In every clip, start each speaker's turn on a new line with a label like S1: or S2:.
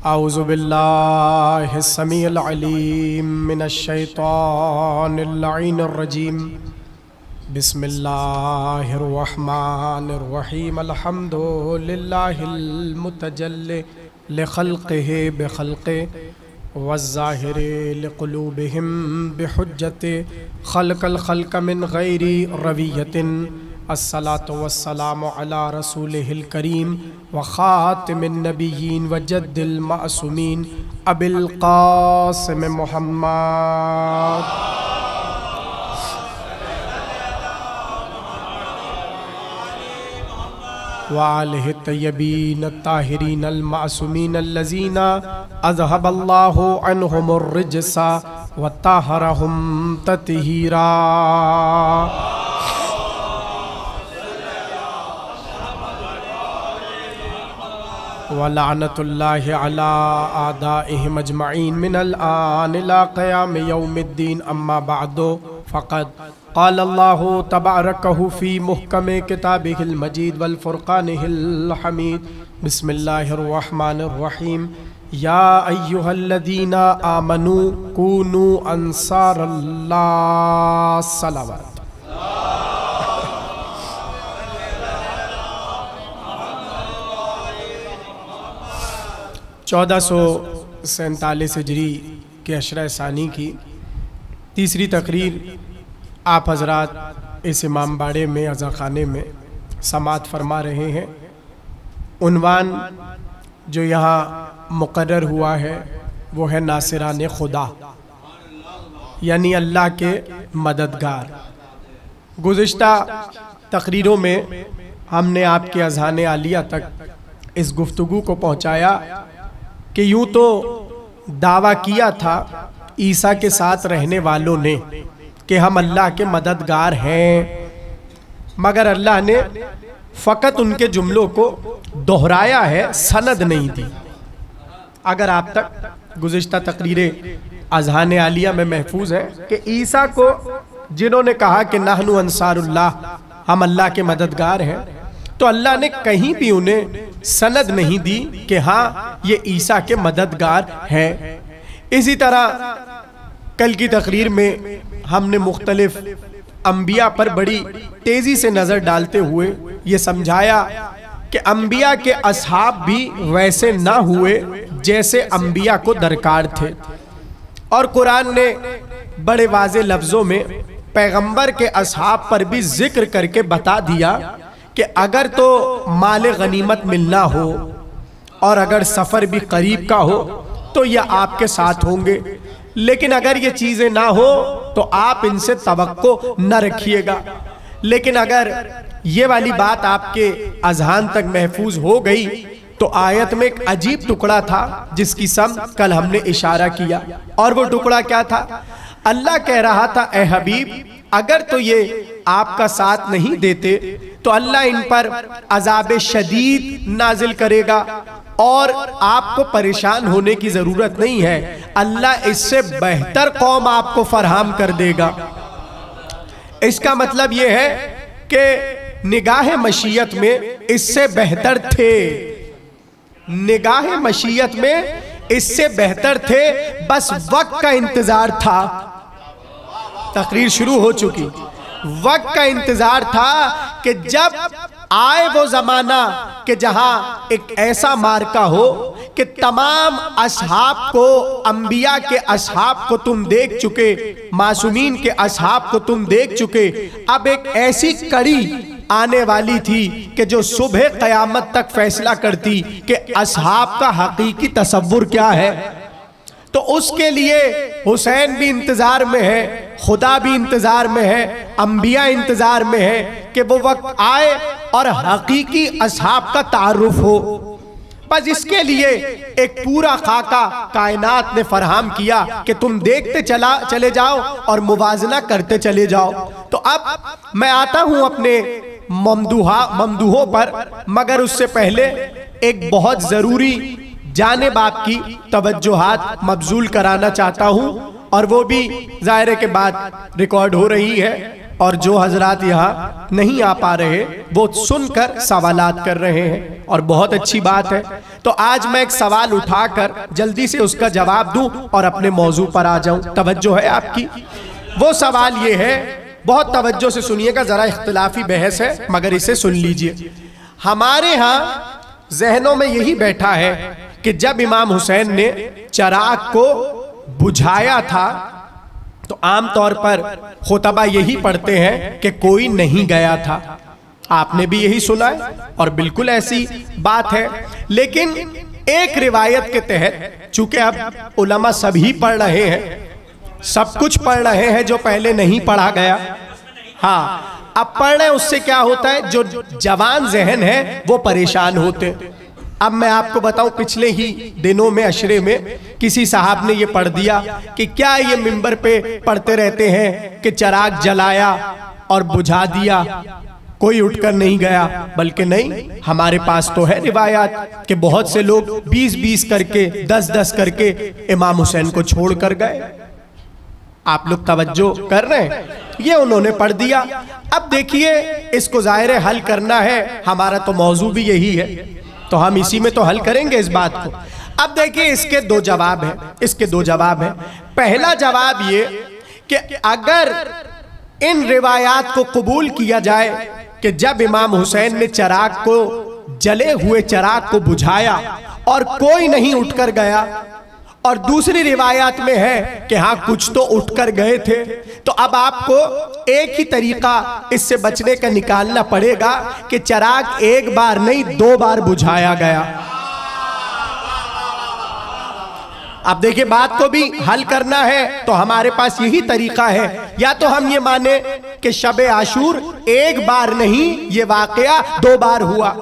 S1: औज़ु बिल्लाहि समीइल अलीम मिनश शैतानिर लईनिर रजीम। बिस्मिल्लाहिर रहमानिर रहीम। अल्हम्दुलिल्लाहिल मुतजल्लि लिखल्क़िहि बिखल्क़िहि वज़्ज़ाहिरि लिक़ुलूबिहिम बिहुज्जति खल्क़ल खल्क़ मिन गैरि रविय्यतिन। अस्सलातु वस्सलामु अला रसूलिहिल करीम व ख़ातिमिन नबिय्यीन व जद्दिल मासूमीन अबिल क़ासिम मुहम्मद व आलिहि तय्यबीन ताहिरीन अल मासूमीन अल्लज़ीना अज़हबल्लाहु अन्हुमुर रिज्सा व तहरहुम तत्हीरा। वलानतुल्लाहि अला आदाइहिम अजमईन मिनल आन इला क़याम यौमिद्दीन। अम्मा बअदु फ़क़द क़ाल अल्लाहु तबारकहु फ़ी मुहकम किताबिहिल मजीद वल फ़ुरक़ानिहिल हमीद। बिस्मिल्लाहिर रहमानिर रहीम। या अय्युहल्लज़ीना आमनू कूनू अंसारल्लाह। सलावत। 1447 हिजरी के अशरा सानी की तीसरी तकरीर आप हजरात इस इमामबाड़े में अज़ा खाने में समात फरमा रहे हैं। उन्वान जो यहाँ मुकर्रर हुआ है वो है नासिरान खुदा, यानी अल्लाह के मददगार। गुज़िश्ता तकरीरों में हमने आपके अज़हान आलिया तक इस गुफ्तगू को पहुँचाया कि यूं तो दावा किया था ईसा के साथ रहने वालों ने कि हम अल्लाह के मददगार हैं, मगर अल्लाह ने फ़कत उनके जुमलों को दोहराया है, सनद नहीं दी। अगर आप तक गुज़िश्ता तकरीरें अज़हान आलिया में महफूज है कि ईसा को जिन्होंने कहा कि नहनु अंसारुल्लाह, हम अल्लाह के मददगार हैं, तो अल्लाह ने कहीं भी उन्हें सनद नहीं दी कि हाँ ये ईसा के मददगार हैं। इसी तरह कल की तकरीर में हमने मुख्तलिफ अंबिया पर बड़ी तेजी से नजर डालते हुए ये समझाया कि अंबिया के असहाब भी वैसे ना हुए जैसे अंबिया को दरकार थे, और कुरान ने बड़े वाज़े लफ्जों में पैगंबर के असहाब पर भी जिक्र करके बता दिया कि अगर तो माल गनीमत मिलना हो और अगर सफ़र भी करीब का हो तो यह आपके साथ होंगे, लेकिन अगर ये चीज़ें ना हो तो आप इनसे तवक्को न रखिएगा। लेकिन अगर ये वाली बात आपके अज़हान तक महफूज हो गई तो आयत में एक अजीब टुकड़ा था जिसकी सम कल हमने इशारा किया, और वो टुकड़ा क्या था? अल्लाह कह रहा था, ए हबीब, अगर तो ये आपका साथ नहीं देते तो अल्लाह इन पर अज़ाब शदीद नाजिल करेगा और आपको परेशान होने की जरूरत नहीं है, अल्लाह इससे बेहतर कौम आपको फरहम कर देगा। इसका मतलब यह है कि निगाह मशीयत में इससे बेहतर थे, निगाह मशीयत में इससे बेहतर थे, बस वक्त का इंतजार था। तकरीर शुरू हो चुकी, वक्त का इंतजार था कि जब आए वो जमाना कि जहां एक ऐसा मार्का हो कि तमाम असहाब को, अंबिया के असहाब को तुम देख चुके, मासूमीन के असहाब को तुम देख चुके, अब एक ऐसी कड़ी आने वाली थी कि जो सुबह क़यामत तक फैसला करती कि असहाब का हकीकी तसव्वुर क्या है। तो उसके लिए हुसैन भी इंतजार में है, खुदा भी इंतजार में है, अंबिया इंतजार में है कि वो वक्त आए और हकीकी असहाब का तारुफ हो। बस इसके लिए एक पूरा खाका कायनात ने फरहम किया कि तुम देखते चले जाओ और मुवाजना करते चले जाओ। तो अब मैं आता हूं अपने ममदूहों पर, मगर उससे पहले एक बहुत जरूरी जानिब आपकी तवज्जुहात मबजूल कराना चाहता हूं, और वो भी ज़ाहिर के बाद रिकॉर्ड हो रही है और जो हजरात यहाँ नहीं आ पा रहे वो सुनकर सवालात कर रहे हैं और बहुत अच्छी बात है। तो आज मैं एक सवाल उठाकर जल्दी से उसका जवाब दूं और अपने मौजू पर आ जाऊं। तवज्जो है आपकी? वो सवाल ये है, बहुत तवज्जो से सुनिएगा, जरा इख्तिलाफी बहस है मगर इसे सुन लीजिए। हमारे यहाँ जहनों में यही बैठा है कि जब इमाम हुसैन ने चिराग को बुझाया था तो आमतौर पर खुतबा यही पढ़ते हैं कि कोई नहीं गया था। आपने भी यही सुना है और बिल्कुल ऐसी बात है। लेकिन एक रिवायत के तहत, चूंकि अब उलमा सभी पढ़ रहे हैं, सब कुछ पढ़ रहे हैं जो पहले नहीं पढ़ा गया, हाँ अब पढ़ रहे हैं, उससे क्या होता है जो जवान जहन है वो परेशान होते। अब मैं आपको बताऊं, पिछले ही दिनों में अशरे में किसी साहब ने ये पढ़ दिया कि क्या ये मिंबर पे पढ़ते रहते हैं कि चिराग जलाया और बुझा दिया, कोई उठकर नहीं गया। बल्कि नहीं, हमारे पास तो है रिवायात कि बहुत से लोग 20-20 करके 10-10 करके इमाम हुसैन को छोड़ कर गए। आप लोग तवज्जो कर रहे हैं? ये उन्होंने पढ़ दिया। अब देखिए, इसको जाहिर है हल करना है, हमारा तो मौजू भी यही है, तो हम इसी में तो हल करेंगे इस बात को। अब देखिए, इसके दो जवाब हैं, इसके दो जवाब हैं। पहला जवाब ये कि अगर इन रिवायात को कबूल किया जाए कि जब इमाम हुसैन ने चिराग को, जले हुए चिराग को बुझाया और कोई नहीं उठकर गया, और दूसरी रिवायात में है कि हाँ कुछ तो उठकर गए थे, तो अब आपको एक ही तरीका इससे बचने का निकालना पड़ेगा कि चिराग एक बार नहीं 2 बार बुझाया गया। अब देखिए, बात को भी हल करना है तो हमारे पास यही तरीका है, या तो हम ये माने कि शब आशूर एक बार नहीं, ये वाकया 2 बार हुआ।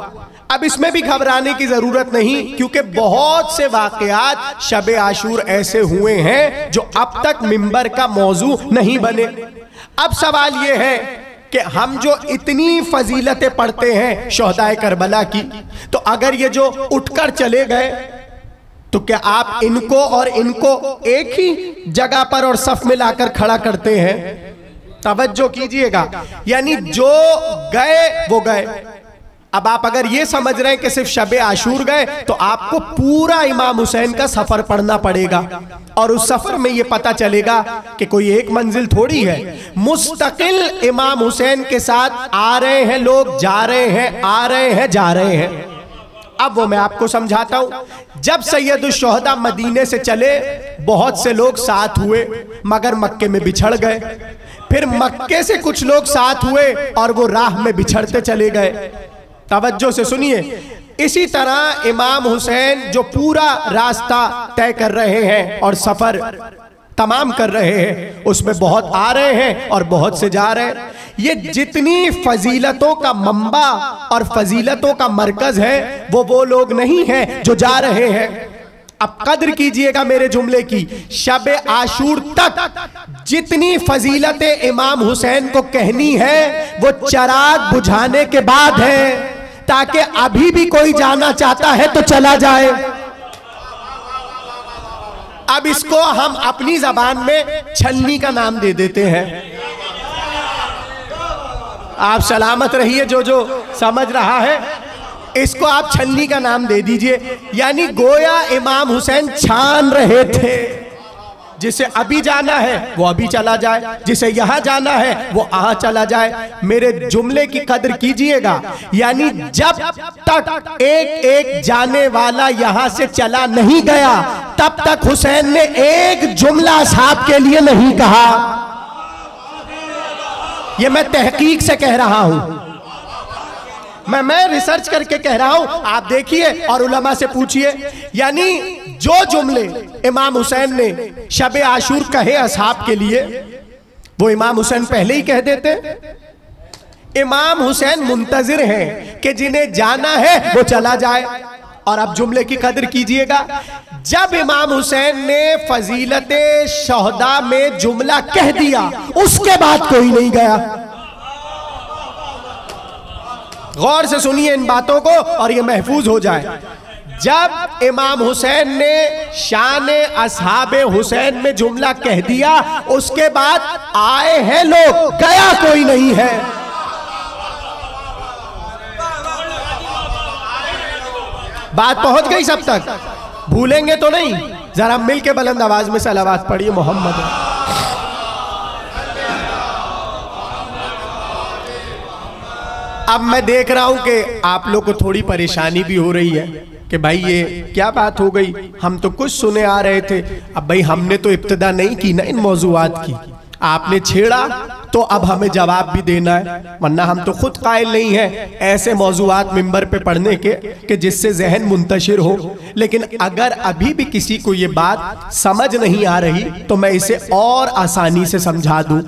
S1: अब इसमें भी घबराने की जरूरत नहीं, क्योंकि बहुत से वाकयात शब आशूर ऐसे हुए हैं जो अब तक मिंबर का मौजू नहीं बने। अब सवाल यह है कि हम जो इतनी फजीलतें पढ़ते हैं शोहदाए करबला की, तो अगर ये जो उठकर चले गए तो क्या आप इनको और इनको एक ही जगह पर और सफ में लाकर खड़ा करते हैं? तवज्जो कीजिएगा, यानी जो गए वो गए। अब आप अगर ये समझ रहे हैं कि सिर्फ शब आशूर गए, तो आपको पूरा इमाम हुसैन का सफर पढ़ना पड़ेगा, और उस सफर में ये पता चलेगा कि कोई एक मंजिल थोड़ी है, मुस्तकिल इमाम हुसैन के साथ आ रहे हैं लोग, जा रहे हैं, आ रहे हैं, जा रहे हैं। अब वो मैं आपको समझाता हूं। जब सैयदुश शुहदा मदीने से चले, बहुत से लोग साथ हुए मगर मक्के में बिछड़ गए। फिर मक्के से कुछ लोग साथ हुए और वो राह में बिछड़ते चले गए। तवज्जो से सुनिए, इसी तरह इमाम हुसैन जो पूरा रास्ता तय कर रहे हैं और सफर तमाम कर रहे हैं, उसमें बहुत आ रहे हैं और बहुत से जा रहे हैं। ये जितनी फजीलतों का मंबा और फजीलतों का मरकज है, वो लोग नहीं हैं जो जा रहे हैं। अब कद्र कीजिएगा मेरे जुमले की, शब आशूर तक जितनी फजीलतें इमाम हुसैन को कहनी है वो चिराग बुझाने के बाद है, ताकि अभी भी कोई जाना चाहता है तो चला जाए। अब इसको हम अपनी जबान में छलनी का नाम दे देते हैं। आप सलामत रहिए, जो समझ रहा है इसको आप छलनी का नाम दे दीजिए। यानी गोया इमाम हुसैन छान रहे थे, जिसे अभी जाना है वो अभी चला जाए, जिसे यहां जाना है वो वहां चला जाए। मेरे जुमले की कद्र कीजिएगा, यानी जब तक एक एक जाने वाला यहां से चला नहीं गया, तब तक हुसैन ने एक जुमला साहब के लिए नहीं कहा। ये मैं तहकीक से कह रहा हूं, मैं रिसर्च करके कह रहा हूं। आप देखिए और उलमा से पूछिए, यानी जो जुमले इमाम हुसैन ने शब आशूर कहे असहाब के लिए, वो इमाम हुसैन पहले ही कह देते। इमाम हुसैन मुंतजिर हैं कि जिन्हें जाना है वो चला जाए। और अब जुमले की कदर कीजिएगा, जब इमाम हुसैन ने फजीलते शोहदा में जुमला कह दिया, उसके बाद कोई नहीं गया। गौर से सुनिए इन बातों को और ये महफूज हो जाए। जब इमाम हुसैन ने शान असहाबे हुसैन में जुमला कह दिया, उसके बाद आए हैं लोग, गया कोई नहीं है। बात पहुंच गई सब तक, भूलेंगे तो नहीं। जरा मिल के बुलंद आवाज में सलावत पढ़िए मोहम्मद। अब मैं देख रहा हूं कि आप लोग को थोड़ी परेशानी भी हो रही है कि भाई ये क्या बात हो गई, हम तो कुछ सुने आ रहे थे। अब भाई हमने तो इब्तिदा नहीं की ना इन मौजूआत की, आपने छेड़ा तो अब हमें जवाब भी देना है, वरना हम तो खुद कायल नहीं है ऐसे मौजूआत मिंबर पे पढ़ने के कि जिससे जहन मुंतशिर हो। लेकिन अगर अभी भी किसी को ये बात समझ नहीं आ रही तो मैं इसे और आसानी से समझा दूं,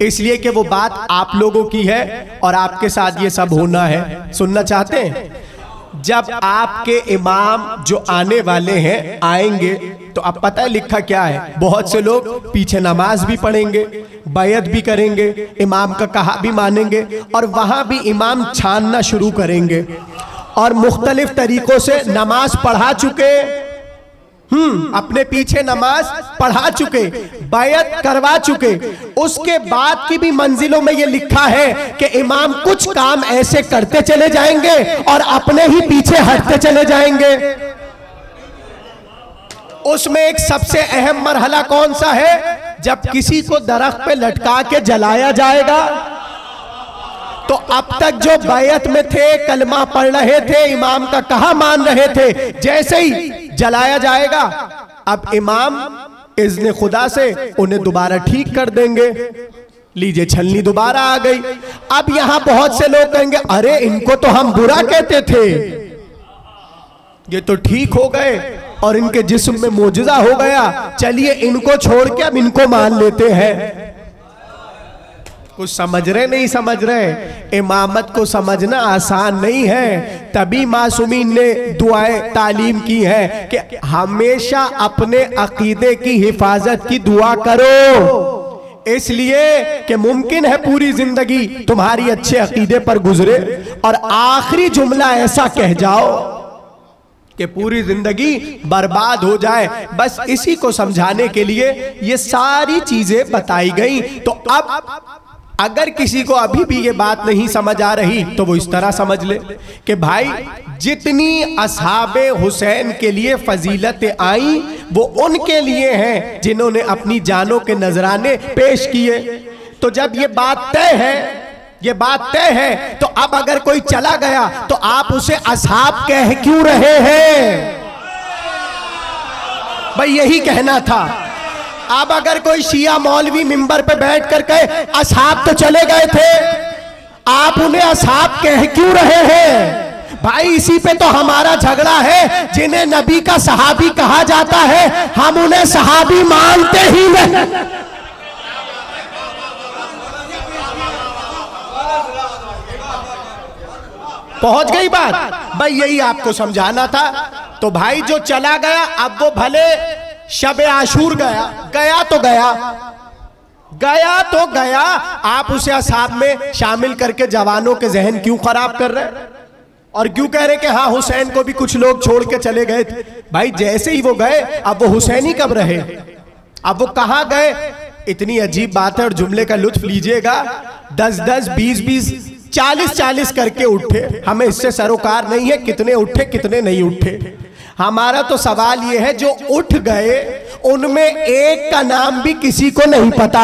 S1: इसलिए कि वो बात आप लोगों की है और आपके साथ ये सब होना है। सुनना चाहते हैं? जब आपके इमाम जो आने वाले हैं आएंगे तो अब पता है लिखा क्या है, बहुत से लोग पीछे नमाज भी पढ़ेंगे, बैयत भी करेंगे, इमाम का कहा भी मानेंगे और वहां भी इमाम छानना शुरू करेंगे और मुख्तलिफ तरीकों से नमाज पढ़ा चुके, अपने पीछे नमाज पढ़ा चुके, बैयत करवा चुके, उसके बाद की भी मंजिलों में ये लिखा है कि इमाम कुछ काम ऐसे करते चले जाएंगे और अपने ही पीछे हटते चले जाएंगे। उसमें एक सबसे अहम मरहला कौन सा है? जब किसी को दरख्त पे लटका के जलाया जाएगा तो अब तक जो बैयत में थे, कलमा पढ़ रहे थे, इमाम का कहा मान रहे थे, जैसे ही जलाया जाएगा अब इमाम इज़्ने खुदा से उन्हें दोबारा ठीक कर देंगे। लीजिए छलनी दोबारा आ गई। अब यहां बहुत से लोग कहेंगे अरे इनको तो हम बुरा कहते थे, ये तो ठीक हो गए और इनके जिस्म में मोजज़ा हो गया, चलिए इनको छोड़ के अब इनको मान लेते हैं। कुछ समझ रहे नहीं समझ रहे? इमामत को समझना आसान नहीं है, तभी मासूमीन ने दुआएं तालीम की है कि हमेशा अपने अकीदे की हिफाजत की दुआ करो, इसलिए कि मुमकिन है पूरी जिंदगी तुम्हारी अच्छे अकीदे पर गुजरे और आखिरी जुमला ऐसा कह जाओ कि पूरी जिंदगी बर्बाद हो जाए। बस इसी को समझाने के लिए ये सारी चीजें बताई गई। तो अब अगर किसी को अभी भी ये बात नहीं समझ आ रही तो वो इस तरह समझ ले कि भाई जितनी असहाबे हुसैन के लिए फजीलतें आई वो उनके लिए हैं जिन्होंने अपनी जानों के नजराने पेश किए। तो जब ये बात तय है, ये बात तय है, तो अब अगर कोई चला गया तो आप उसे असहाब कह क्यों रहे हैं? भाई यही कहना था। अब अगर कोई शिया मौलवी मिंबर पे बैठ कर कहे असहाब तो चले गए थे, आप उन्हें असहाब कह क्यों रहे हैं? भाई इसी पे तो हमारा झगड़ा है। जिन्हें नबी का सहाबी कहा जाता है हम उन्हें सहाबी मानते ही नहीं। पहुंच गई बात? भाई यही आपको समझाना था। तो भाई जो चला गया अब वो भले शब आशूर गया, गया तो गया, गया तो गया, आप उसे असहाब में शामिल करके जवानों के जहन क्यों खराब कर रहे हैं और क्यों कह रहे कि हाँ हुसैन को भी कुछ लोग छोड़ के चले गए थे? भाई जैसे ही वो गए अब वो हुसैनी कब रहे? अब वो कहां गए? इतनी अजीब बात है और जुमले का लुत्फ लीजिएगा। 10-10, 20-20, 40-40 करके उठे। हमें इससे सरोकार नहीं है कितने उठे कितने नहीं उठे। हमारा तो सवाल यह है जो उठ गए उनमें एक का नाम भी किसी को नहीं पता।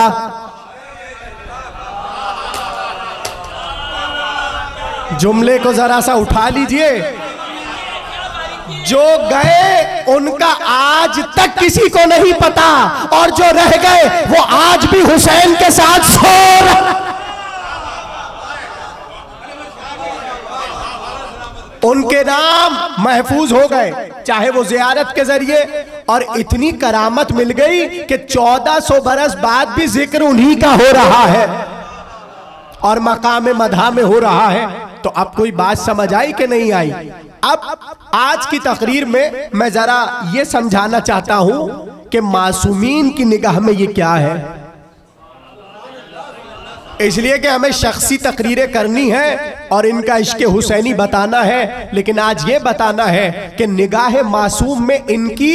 S1: जुमले को जरा सा उठा लीजिए। जो गए उनका आज तक किसी को नहीं पता और जो रह गए वो आज भी हुसैन के साथ सो रहे। उनके नाम महफूज हो गए, चाहे वो जियारत के जरिए, और इतनी करामत मिल गई कि 1400 बरस बाद भी जिक्र उन्हीं का हो रहा है और मकाम मदहा में हो रहा है। तो अब कोई बात समझ आई कि नहीं आई? अब आज की तकरीर में मैं जरा ये समझाना चाहता हूं कि मासूमीन की निगाह में ये क्या है। इसलिए कि हमें शख्सी तकरीरें करनी है और इनका इश्क हुसैनी बताना है, लेकिन आज ये बताना है कि निगाह मासूम में इनकी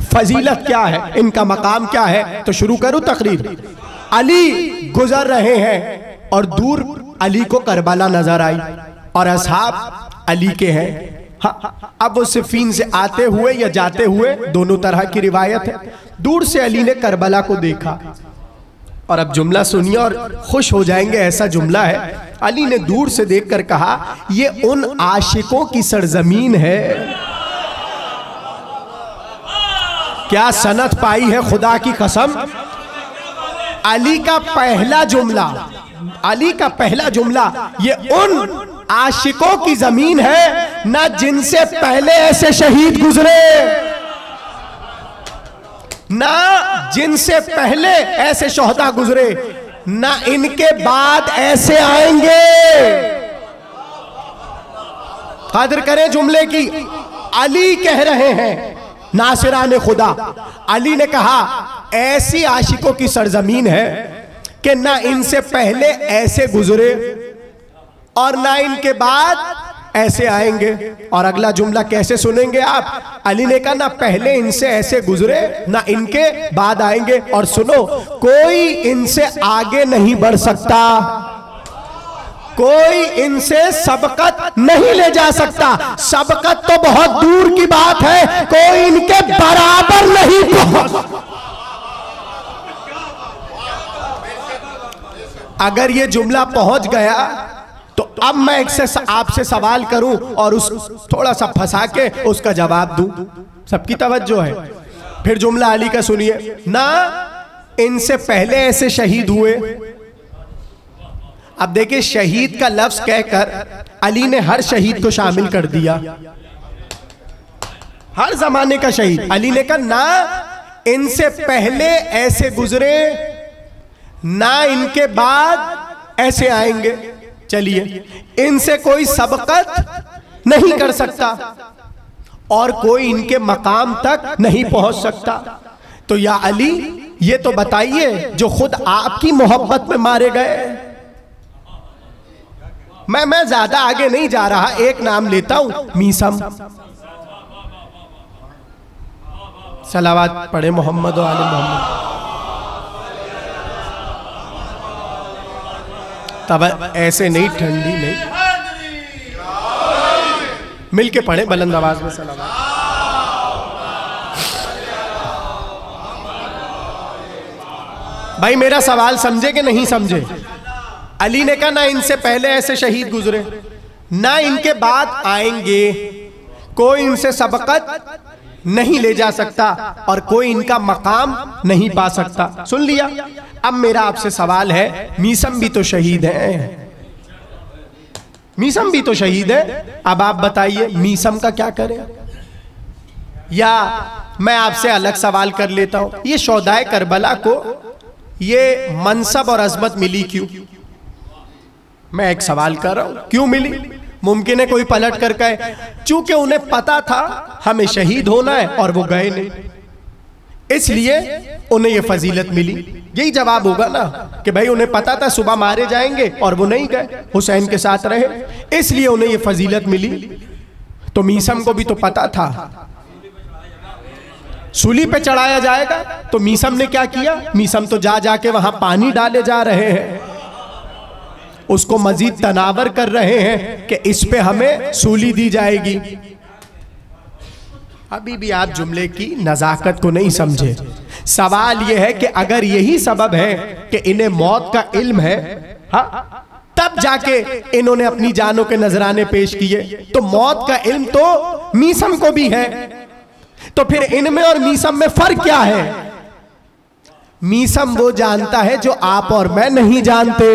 S1: फजीलत क्या है, इनका मकाम क्या है। तो शुरू करूं तकरीर। अली गुजर रहे हैं और दूर अली को करबला नजर आई और असहाब अली के हैं। हाँ, अब वो सिफीन से आते हुए या जाते हुए, दोनों तरह की रिवायत है। दूर से अली ने करबला को देखा और अब जुमला सुनिए और खुश हो जाएंगे, ऐसा जुमला है। अली ने दूर से देखकर कहा, ये उन आशिकों की सरजमीन है। क्या सनत पाई है खुदा की कसम। अली का पहला जुमला, अली का पहला जुमला, ये उन आशिकों की जमीन है ना जिनसे पहले ऐसे शहीद गुजरे, ना जिनसे पहले ऐसे शोहदा गुजरे, ना इनके बाद ऐसे आएंगे। कदर करें जुमले की। अली कह रहे हैं, नासिरान खुदा, अली ने कहा ऐसी आशिकों की सरजमीन है कि ना इनसे पहले ऐसे गुजरे और ना इनके बाद ऐसे आएंगे। और अगला जुमला कैसे सुनेंगे आप। अली ने कहा ना पहले इनसे ऐसे गुजरे ना इनके बाद आएंगे। और सुनो, कोई इनसे आगे नहीं बढ़ सकता, कोई इनसे सबकत नहीं ले जा सकता। सबकत तो बहुत दूर की बात है, कोई इनके बराबर नहीं पहुंच। अगर ये जुमला पहुंच गया तो अब मैं आपसे सवाल करूं और उस थोड़ा सा फंसा के उसका जवाब दूं। सबकी तवज्जो है। फिर जुमला अली का सुनिए, ना इनसे पहले ऐसे शहीद हुए। अब देखिए, शहीद का लफ्ज कहकर अली ने हर शहीद को शामिल कर दिया, हर जमाने का शहीद। अली ने कहा ना इनसे पहले ऐसे गुजरे ना इनके बाद ऐसे आएंगे। चलिए, इनसे कोई सबकत नहीं कर सकता और कोई इनके मकाम तक नहीं पहुंच सकता। तो या अली, ये तो बताइए जो खुद आपकी मोहब्बत में मारे गए। मैं ज्यादा आगे नहीं जा रहा, एक नाम लेता हूं, मीसम। सलावत पढ़े मोहम्मद व आले मोहम्मद। तब ऐसे नहीं, ठंडी नहीं, मिलके पढ़े बुलंद आवाज में सलावत। भाई मेरा सवाल समझे कि नहीं समझे। अली ने कहा ना इनसे पहले ऐसे शहीद गुजरे ना इनके बाद आएंगे, कोई इनसे सबकत नहीं ले जा सकता और कोई इनका मकाम नहीं पा सकता। सुन लिया। अब मेरा आपसे सवाल है, मीसम भी तो शहीद है, मीसम भी तो शहीद है। अब आप बताइए मीसम का क्या करें। या मैं आपसे अलग सवाल कर लेता हूं, ये शोहदाए करबला को ये मनसब और अजमत मिली क्यों। मैं एक सवाल कर रहा हूं, क्यों मिली। मुमकिन है कोई पलट कर कहे चूंकि उन्हें पता था हमें शहीद होना है और वो गए नहीं, इसलिए उन्हें ये फजीलत मिली। यही जवाब होगा ना कि भाई उन्हें पता था सुबह मारे जाएंगे और वो नहीं गए, हुसैन के साथ रहे, इसलिए उन्हें ये फजीलत मिली। तो मीसम को भी तो पता था सूली पे चढ़ाया जाएगा, तो मीसम ने क्या किया। मीसम तो जा जाके वहां पानी डाले जा रहे हैं, उसको मजीद तनावर कर रहे हैं कि इस पे हमें सूली दी जाएगी। अभी भी आप जुमले की नजाकत को नहीं समझे। सवाल यह है कि अगर यही सबब है कि इन्हें मौत का इल्म है, हाँ, तब जाके इन्होंने अपनी जानों के नजराने पेश किए, तो मौत का इल्म तो मीसम को भी है। तो फिर इनमें और मीसम में फर्क क्या है। मीसम वो जानता है जो आप और मैं नहीं जानते,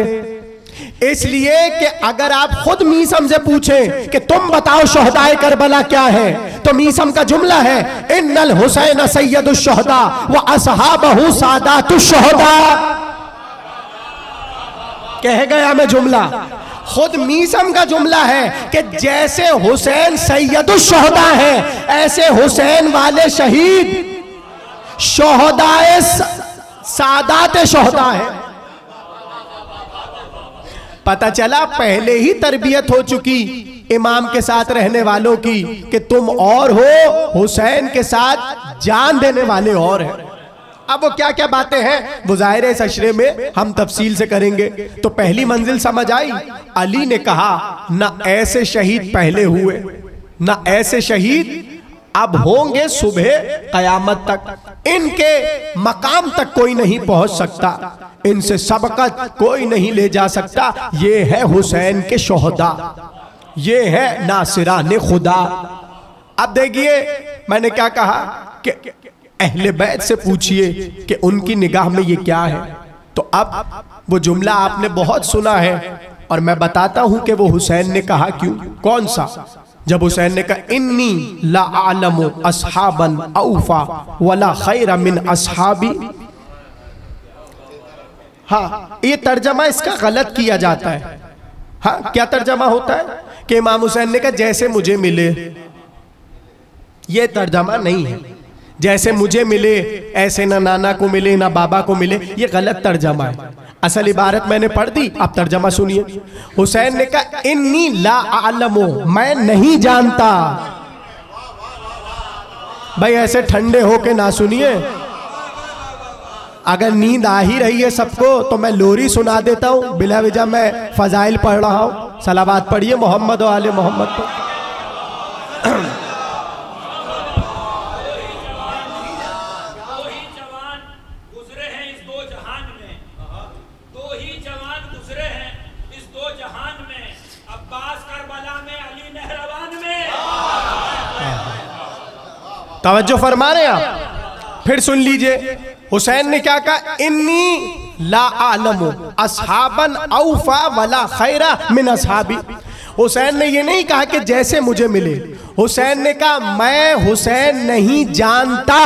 S1: इसलिए कि अगर आप खुद मीसम से पूछें कि तुम बताओ शोहदाए करबला क्या है, तो मीसम का जुमला है इन्नल हुसैन सैयदुश शुहदा व असहाबहु सादातुश शुहदा। कह गया मैं जुमला, खुद मीसम का जुमला है कि जैसे हुसैन सैयदुश शुहदा है, ऐसे हुसैन वाले शहीद शोहदाए सादात शुहदा है। पता चला पहले ही तरबियत हो चुकी इमाम के साथ रहने वालों की कि तुम और हो, हुसैन के साथ जान देने वाले और हैं। अब वो क्या क्या बातें हैं वो जाहिर है इस अशरे में हम तफसील से करेंगे। तो पहली मंजिल समझ आई। अली ने कहा ना ऐसे शहीद पहले हुए ना ऐसे शहीद अब होंगे सुबह कयामत तक, इनके मकाम तक कोई नहीं पहुंच सकता, इनसे सबकत कोई नहीं ले जा सकता। ये है हुसैन के शोहदा, ये है नासिराने खुदा। अब देखिए मैंने क्या कहा कि अहले बैत से पूछिए कि उनकी निगाह में ये क्या है। तो अब वो जुमला आपने बहुत सुना है और मैं बताता हूं कि वो हुसैन ने कहा क्यों। कौन सा? जब हुसैन ने कहा इन्नी ला आलमु अस्हाबन औफा वला खैर मिन अस्हाबी। हाँ, ये तर्जमा इसका गलत किया जाता है। हाँ, क्या तर्जमा होता है कि इमाम हुसैन ने कहा जैसे मुझे मिले, ये तर्जमा नहीं है। जैसे मुझे मिले ऐसे ना नाना को मिले ना बाबा को मिले, ये गलत तर्जमा है। असल इबारत मैंने पढ़ दी, अब तर्जमा सुनिए। हुसैन ने कहा इन्नी ला आलमो, मैं नहीं जानता। भाई ऐसे ठंडे होके ना सुनिए। अगर नींद आ ही रही है सबको तो मैं लोरी सुना देता हूं, बिला वजह मैं फजाइल पढ़ रहा हूं। सलावात पढ़िए मोहम्मद और आले मोहम्मद पर। तवज्जो फरमा रहे हैं आप? फिर सुन लीजिए हुसैन ने क्या कहा, इन्नी ला आलमु अस्हाबन औफा वला खैरा मिन अस्हाबी। हुसैन ने ये नहीं कहा कि जैसे मुझे मिले, हुसैन ने कहा मैं हुसैन नहीं जानता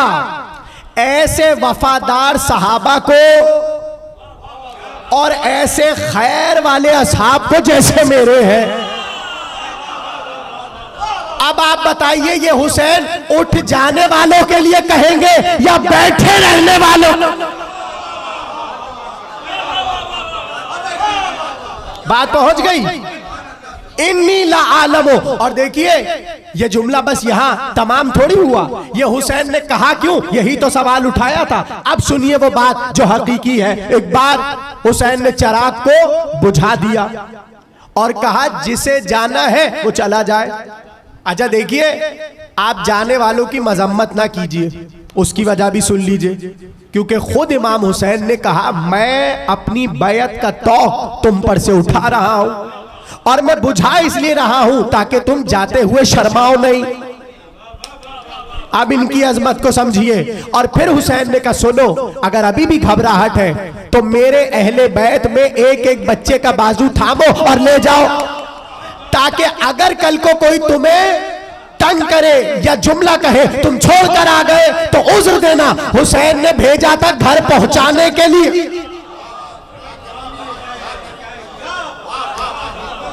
S1: ऐसे वफादार सहाबा को और ऐसे खैर वाले असहाब को जैसे मेरे हैं। अब आप बताइए ये हुसैन उठ जाने वालों के लिए कहेंगे या बैठे रहने वालों? बात पहुंच गई। इन्नी ला आलमो। और देखिए ये जुमला बस यहां तमाम थोड़ी हुआ, ये हुसैन ने कहा क्यों, यही तो सवाल उठाया था। अब सुनिए वो बात जो हकीकी है। एक बार हुसैन ने चिराग को बुझा दिया और कहा जिसे जाना है वो चला जाए। अच्छा देखिए, आप जाने वालों की मजम्मत ना कीजिए, उसकी वजह भी सुन लीजिए। क्योंकि खुद इमाम हुसैन ने कहा मैं अपनी बैत का तौक तुम पर से उठा रहा हूं और मैं बुझा इसलिए रहा हूं ताकि तुम जाते हुए शर्माओ नहीं। अब इनकी अजमत को समझिए। और फिर हुसैन ने कहा सुनो, अगर अभी भी घबराहट है तो मेरे अहले बैत में एक एक बच्चे का बाजू थामो और ले जाओ, ताकि अगर कल को कोई तुम्हें तंग करे या जुमला कहे तुम छोड़कर आ गए तो उज्र देना। हुसैन ने भेजा था घर पहुंचाने के लिए।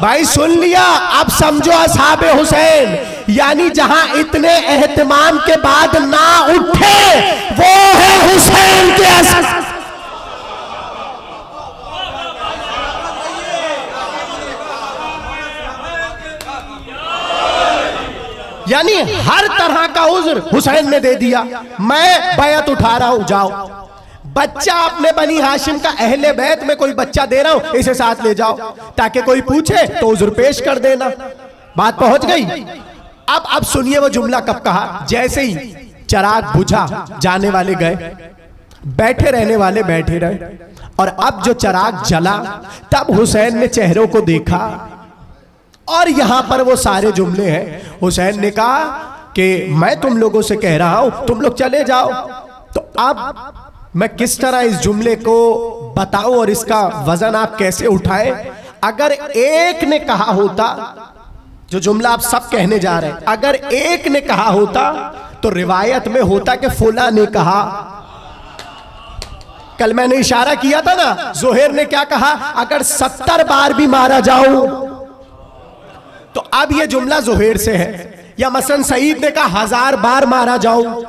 S1: भाई सुन लिया, अब समझो असहाबे हुसैन, यानी जहां इतने एहतमाम के बाद ना उठे वो है हुसैन के असहाब। यानी हर तरह का उज्र हुसैन ने दे दिया। मैं बैत उठा रहा हूं, जाओ। बच्चा अपने बनी हाशिम का अहले बैत में कोई बच्चा दे रहा हूं, इसे साथ ले जाओ ताकि कोई पूछे तो उज्र पेश कर देना। बात पहुंच गई। अब सुनिए वो जुमला कब कहा। जैसे ही चिराग बुझा, जाने वाले गए, बैठे रहने वाले बैठे रहे। और अब जो चिराग जला तब हुसैन ने चेहरों को देखा और यहां पर वो सारे जुमले हैं। हुसैन ने कहा कि मैं तुम लोगों से कह रहा हूं तुम लोग चले जाओ। तो अब मैं किस तरह इस जुमले को बताऊं और इसका वजन आप कैसे उठाएं। अगर एक ने कहा होता, जो जुमला आप सब कहने जा रहे हैं, अगर एक ने कहा होता तो रिवायत में होता कि फुला ने कहा। कल मैंने इशारा किया था ना, जोहेर ने क्या कहा, अगर 70 बार भी मारा जाऊं तो अब ये जुमला जोहेर से है। या मसलन सईद ने कहा 1000 बार मारा जाऊं,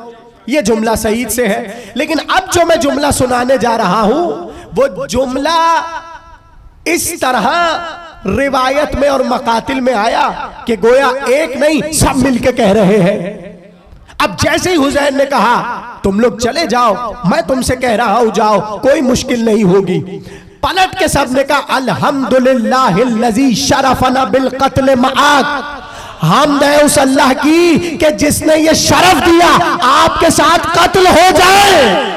S1: ये जुमला सईद से है। लेकिन अब जो मैं जुमला सुनाने जा रहा हूं वो जुमला इस तरह रिवायत में और मकातिल में आया कि गोया एक नहीं सब मिलके कह रहे हैं। अब जैसे ही हुसैन ने कहा तुम लोग चले जाओ, मैं तुमसे कह रहा हूं जाओ, कोई मुश्किल नहीं होगी, पलट के सब ने कहा अल्हम्दुलिल्लाहिल्लज़ी शरफना बिल क़त्ल मआक, हमद है उस अल्लाह की कि जिसने ये शरफ दिया आपके साथ कत्ल हो जाए।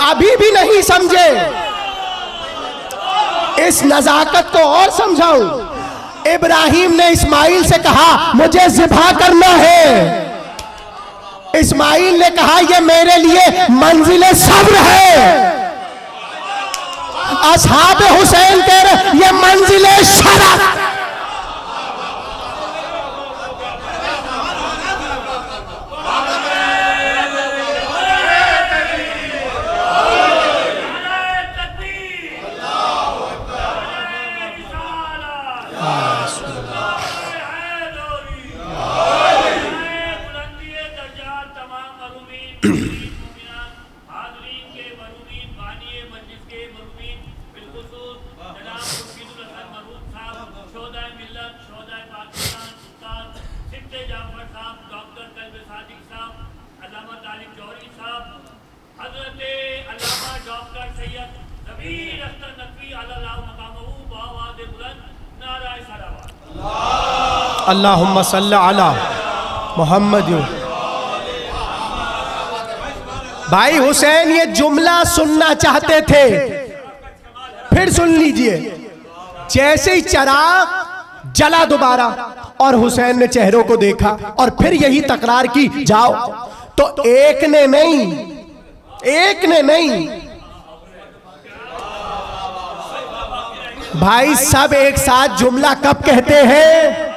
S1: अभी भी नहीं समझे, इस नजाकत को और समझाऊं। इब्राहिम ने इस्माइल से कहा मुझे ज़िबा करना है, इस्माइल ने कहा ये मेरे लिए मंजिले सब्र है। असहाब हुसैन कह रहे ये मंजिले शरफ। अल्लाहुम्मा सल्ली अला मुहम्मद। भाई हुसैन ये जुमला सुनना चाहते थे, फिर सुन लीजिए। जैसे ही चिराग जला दोबारा और हुसैन ने चेहरों को देखा और फिर यही तकरार की जाओ, तो एक ने नहीं भाई सब एक साथ जुमला कब कहते हैं?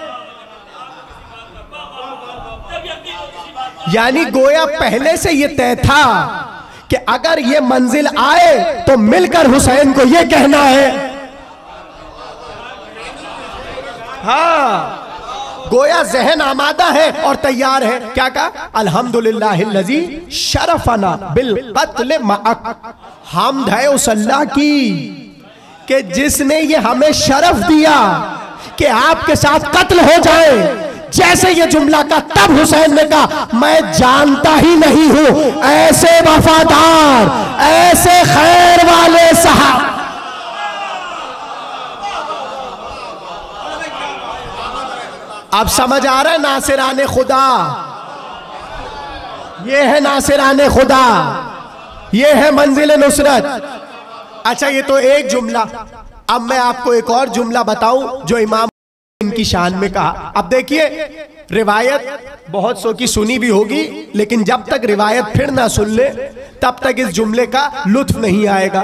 S1: यानी गोया पहले से ये तय था कि अगर ये मंजिल आए तो मिलकर हुसैन को ये कहना है। हाँ, गोया जहन आमादा है और तैयार है। क्या कहा? अल्हम्दुलिल्लाहिल्लज़ी शरफना बिल क़त्ल मअक, हमद है उस अल्लाह की कि जिसने ये हमें शरफ दिया कि आपके साथ कत्ल हो जाए। जैसे ये जुमला का तब हुसैन ने कहा मैं जानता ही नहीं हूं ऐसे वफादार, ऐसे खैर वाले साहब। अब समझ आ रहा है नासिराने खुदा, ये है नासिराने खुदा, ये है मंजिल नुसरत। अच्छा ये तो एक जुमला, अब मैं आपको एक और जुमला बताऊं जो इमाम इनकी शान में कहा। अब देखिए रिवायत बहुत सौ की सुनी भी होगी, लेकिन जब तक रिवायत फिर ना सुन ले तब तक इस जुमले का लुत्फ नहीं आएगा।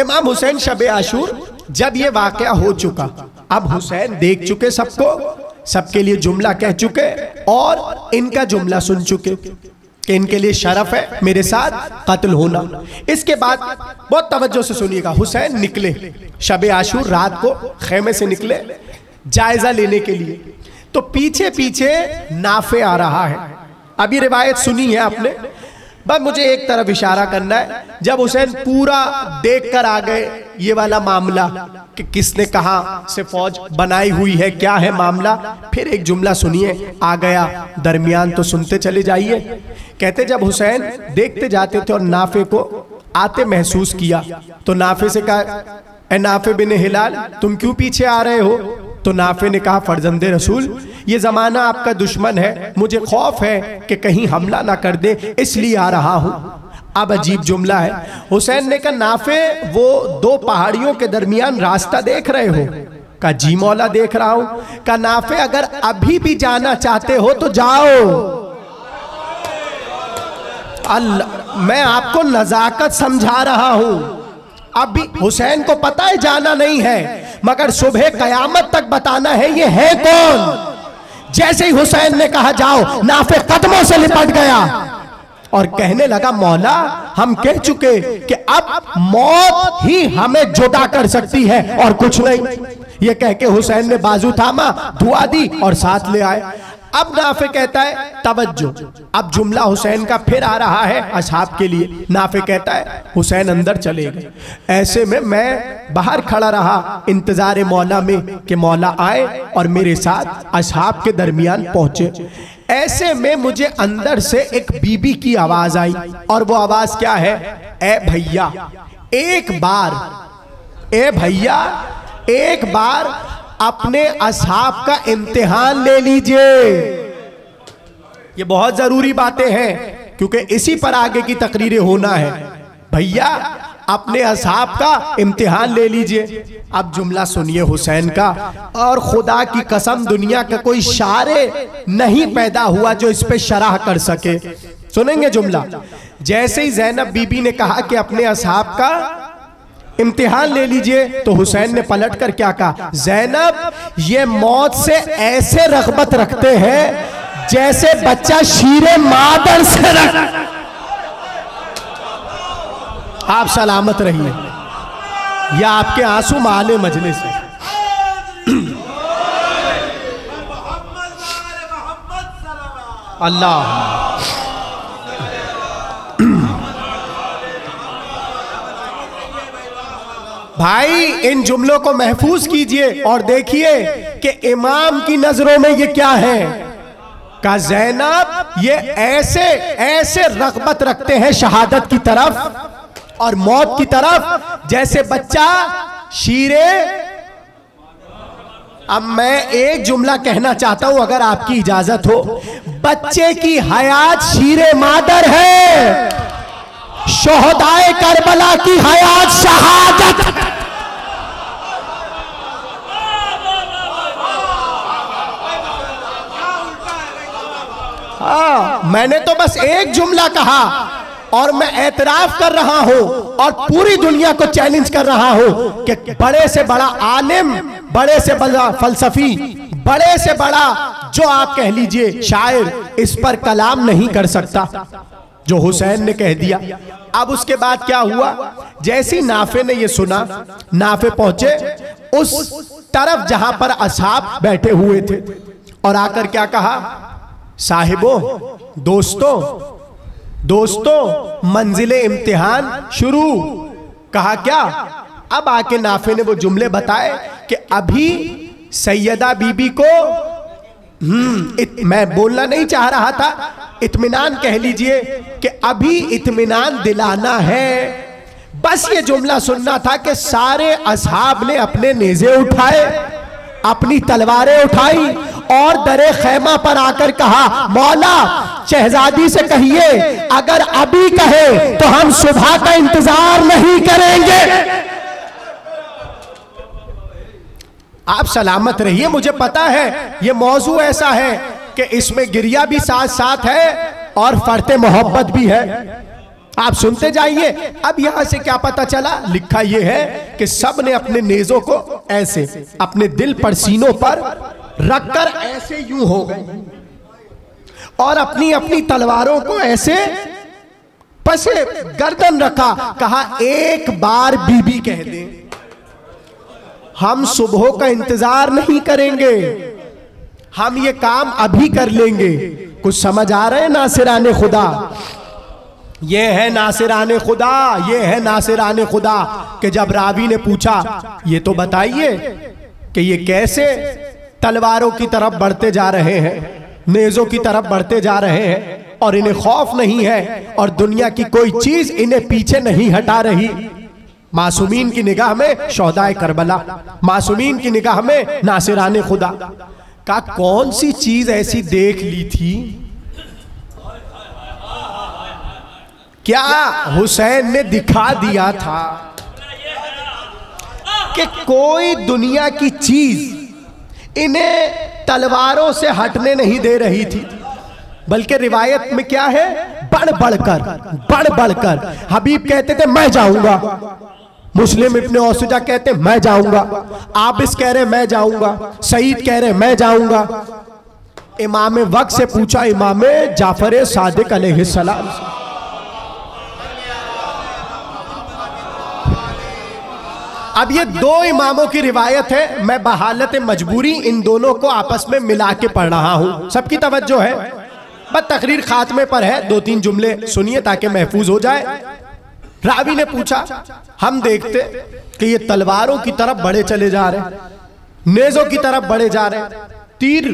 S1: इमाम हुसैन शब आशूर जब ये वाकया हो चुका, अब हुसैन देख चुके सबको, सबके लिए जुमला कह चुके और इनका जुमला सुन चुके कि इनके लिए शरफ है मेरे साथ कत्ल होना। इसके बाद बहुत तवज्जो से सुनिएगा, हुसैन निकले शब आशूर रात को, खेमे से निकले जायजा लेने के लिए, तो पीछे पीछे नाफे आ रहा है। अभी रिवायत सुनी है आपने, बस मुझे एक तरफ इशारा करना है। जब हुसैन पूरा देखकर आ गए ये वाला मामला कि किसने कहां से फौज बनाई हुई है, क्या है मामला, फिर एक जुमला सुनिए आ गया दरमियान, तो सुनते चले जाइए। कहते जब हुसैन देखते जाते थे और नाफे को आते महसूस किया तो नाफे से कहा ए नाफे बिन हिलाल तुम क्यों पीछे आ रहे हो? तो नाफे ने कहा फर्जंदे रसूल ये जमाना आपका दुश्मन है, मुझे खौफ है कि कहीं हमला ना कर दे, इसलिए आ रहा हूं। अब अजीब जुमला है, हुसैन ने कहा नाफे वो दो पहाड़ियों के दरमियान रास्ता देख रहे हो? कहा जी मौला देख रहा हूं। कहा नाफे अगर अभी भी जाना चाहते हो तो जाओ। अल्लाह मैं आपको नजाकत समझा रहा हूं। अब भी हुसैन को पता है जाना नहीं है, मगर सुबह कयामत तक बताना है ये है कौन। जैसे ही हुसैन ने कहा जाओ, नाफे कदमों से लिपट गया और कहने लगा मौला हम कह चुके कि अब मौत ही हमें जुदा कर सकती है और कुछ नहीं। ये कह के हुसैन ने बाजू थामा, दुआ दी और साथ ले आए। अब नाफे कहता है तवज्जो, अब जुमला हुसैन का फिर आ रहा है असहाब के लिए। नाफे कहता है हुसैन अंदर चले गए, ऐसे में मैं बाहर खड़ा रहा इंतजार मौला में कि मौला आए और मेरे साथ असहाब के दरमियान पहुंचे। ऐसे में मुझे अंदर से एक बीबी की आवाज आई, और वो आवाज क्या है? ए भैया एक बार, ए भैया एक बार अपने असहाब का इम्तिहान ले लीजिए। ये बहुत जरूरी बातें हैं, क्योंकि इसी पर आगे की तकरीरें होना है। भैया अपने असहाब का इम्तिहान ले लीजिए। अब जुमला सुनिए हुसैन का, और खुदा की कसम दुनिया का कोई शारे नहीं पैदा हुआ जो इस पे शरह कर सके। सुनेंगे जुमला। जैसे ही ज़ैनब बीबी ने कहा कि अपने असहाब का इम्तिहान ले लीजिए, तो हुसैन ने पलट कर क्या कहा? ज़ैनब ये मौत से ऐसे रग़बत रखते हैं जैसे बच्चा शीरे मादर से रख। आप सलामत रहिए, या आपके आंसू माले मजलिस से। अल्लाह भाई इन जुमलों को महफूज कीजिए और देखिए कि इमाम की नजरों में ये क्या है। का ज़ैनब ये ऐसे ऐसे रग़बत रखते हैं शहादत की तरफ और मौत की तरफ जैसे बच्चा शीरे। अब मैं एक जुमला कहना चाहता हूं अगर आपकी इजाजत हो। बच्चे की हयात शीरे मादर है, शोहदाए करबला की हयात शहादत। हाँ, मैंने तो बस एक जुमला कहा और मैं एतराफ कर रहा हूं और पूरी दुनिया को चैलेंज कर रहा हूं कि बड़े से बड़ा आलिम, बड़े से बड़ा फलसफी, बड़े से बड़ा जो आप कह लीजिए शायर, इस पर कलाम नहीं कर सकता जो हुसैन ने कह दिया। अब उसके बाद क्या हुआ? जैसी नाफे ने ये सुना, नाफे पहुंचे उस तरफ जहां पर असहाब बैठे हुए थे और आकर क्या कहा? साहिबों, दोस्तों, दोस्तों, मंजिले इम्तिहान शुरू। कहा क्या? अब आके नाफे ने वो जुमले बताए कि अभी सैयदा बीबी को मैं बोलना नहीं चाह रहा था, इत्मीनान कह लीजिए कि अभी इत्मीनान दिलाना है। बस ये जुमला सुनना था कि सारे असहाब ने अपने नेज़े उठाए, अपनी तलवारें उठाई और दरे खैमा पर आकर कहा, मौला शहजादी से कहिए अगर अभी कहे तो हम सुबह का इंतजार नहीं करेंगे। आप सलामत रहिए, मुझे पता है ये मौजू ऐसा है कि इसमें गिरिया भी साथ साथ है और फरते मोहब्बत भी है। आप सुनते जाइए। अब यहां से क्या पता चला? लिखा यह है कि सब ने अपने नेज़ों को ऐसे अपने दिल पर सीनों पर रखकर ऐसे यूं हो गए और अपनी अपनी तलवारों को ऐसे पसे गर्दन रखा। कहा एक बार बीबी कह दे, हम सुबह का इंतजार नहीं करेंगे, हम ये काम अभी कर लेंगे। कुछ समझ आ रहे हैं नासिराने खुदा? ये है नासिराने खुदा, ये है नासिराने खुदा। कि जब रावी ने पूछा ये तो बताइए कि ये कैसे तलवारों की तरफ बढ़ते जा रहे हैं, नेज़ों की तरफ बढ़ते जा रहे हैं और इन्हें खौफ नहीं है और दुनिया की कोई चीज इन्हें पीछे नहीं हटा रही। मासूमीन की निगाह में शोहदाए करबला, मासूमीन की निगाह में नासिराने खुदा। का कौन सी चीज ऐसी देख ली थी? क्या हुसैन ने दिखा दिया था कि कोई दुनिया की चीज इन्हें तलवारों से हटने नहीं दे रही थी, बल्कि रिवायत में क्या है? बढ़ बढ़कर हबीब कहते थे मैं जाऊंगा, मुस्लिम इब्ने औसुजा कहते मैं जाऊंगा, आबिस कह रहे मैं जाऊंगा, सईद कह रहे मैं जाऊंगा। इमाम वक्त से पूछा, इमाम जाफर सादिक अलैहिस्सलाम से, अब ये दो इमामों की रिवायत है, मैं बहालत मजबूरी इन दोनों को आपस में मिला के पढ़ रहा हूं। सबकी तवज्जो है, बस तकरीर खात्मे पर है, 2-3 जुमले सुनिए ताकि महफूज हो जाए। रावी ने पूछा, हम देखते कि ये तलवारों की तरफ बढ़े चले जा रहे हैं, नेजों की तरफ बढ़े जा रहे हैं, तीर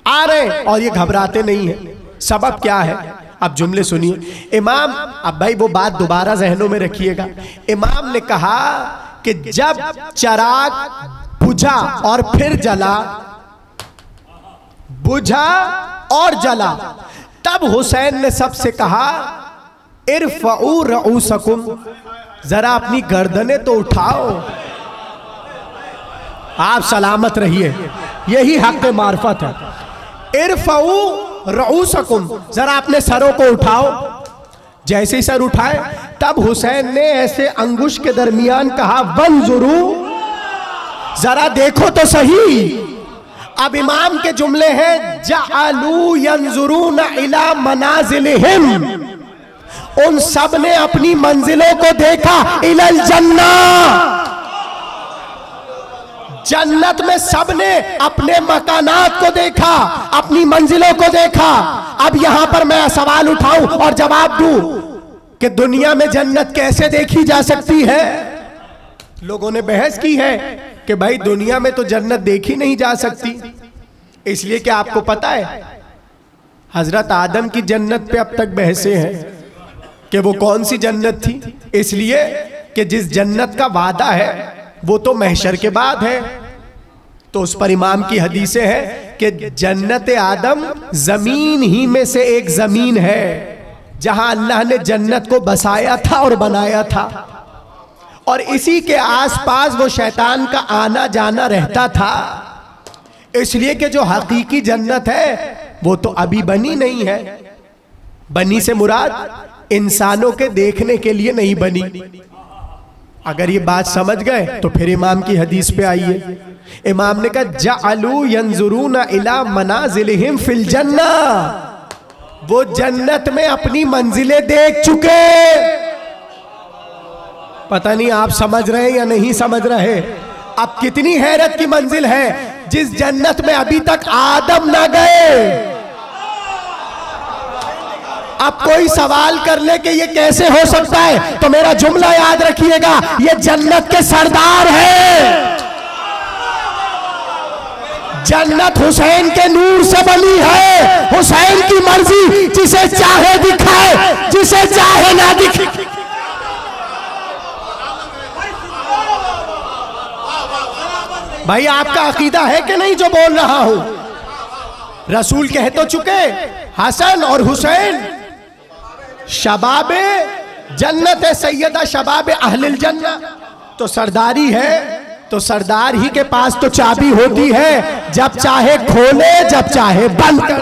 S1: आ रहे हैं और ये घबराते नहीं है, सबब क्या है? अब जुमले सुनिए। इमाम, अब भाई वो बात दोबारा जहनों में रखिएगा। इमाम ने कहा कि जब चिराग बुझा और फिर जला, बुझा और जला, तब हुसैन ने सबसे कहा इरफऊ रऊसकुम, जरा अपनी गर्दनें तो उठाओ, आप सलामत रहिए, यही हक मार्फत है। इरफऊ रऊसकुम, जरा अपने सरों को उठाओ। जैसे ही सर उठाए तब हुसैन ने ऐसे अंगुश के दरमियान कहा वंजुरू, जरा देखो तो सही। अब इमाम के जुमले हैं जअलू यंजुरून इला मनाजिलिहिम, उन सब ने अपनी मंजिलों को देखा, इलल जन्ना, जन्नत में सब ने अपने मकानात को देखा, अपनी मंजिलों को देखा। अब यहां पर मैं सवाल उठाऊं और जवाब दूं कि दुनिया में जन्नत कैसे देखी जा सकती है? लोगों ने बहस की है कि भाई दुनिया में तो जन्नत देखी नहीं जा सकती, इसलिए कि आपको पता है हजरत आदम की जन्नत पे अब तक बहसें हैं कि वो कौन सी जन्नत थी, इसलिए कि जिस जन्नत का वादा है वो तो महशर के बाद है। तो उस पर इमाम की हदीसें हैं कि जन्नत आदम जमीन ही में से एक जमीन है जहां अल्लाह ने जन्नत को बसाया था और बनाया था, और इसी के आसपास वो शैतान का आना जाना रहता था। इसलिए कि जो हकीकी जन्नत है वो तो अभी बनी नहीं है। बनी से मुराद इंसानों के देखने के लिए नहीं बनी। अगर ये बात समझ गए तो फिर इमाम की हदीस पे आइए। इमाम ने कहा जअलू यंजुरून इला मनाजिलिहिम फिल जन्ना, वो जन्नत में अपनी मंजिलें देख चुके। पता नहीं आप समझ रहे या नहीं समझ रहे। अब कितनी हैरत की मंजिल है जिस जन्नत में अभी तक आदम ना गए। अब कोई सवाल कर ले कि ये कैसे हो सकता है, तो मेरा जुमला याद रखिएगा, ये जन्नत के सरदार हैं। जन्नत हुसैन के नूर से बनी है, हुसैन की मर्जी, जिसे चाहे दिखाए, जिसे चाहे ना दिखाए। भाई आपका अकीदा है कि नहीं जो बोल रहा हूं? रसूल कह तो चुके हसन और हुसैन शबाबे जन्नत है, सैयदा शबाबे अहलिल जन्ना। तो सरदारी है तो सरदार ही के पास तो चाबी होती है, जब चाहे खोले जब चाहे बंद कर।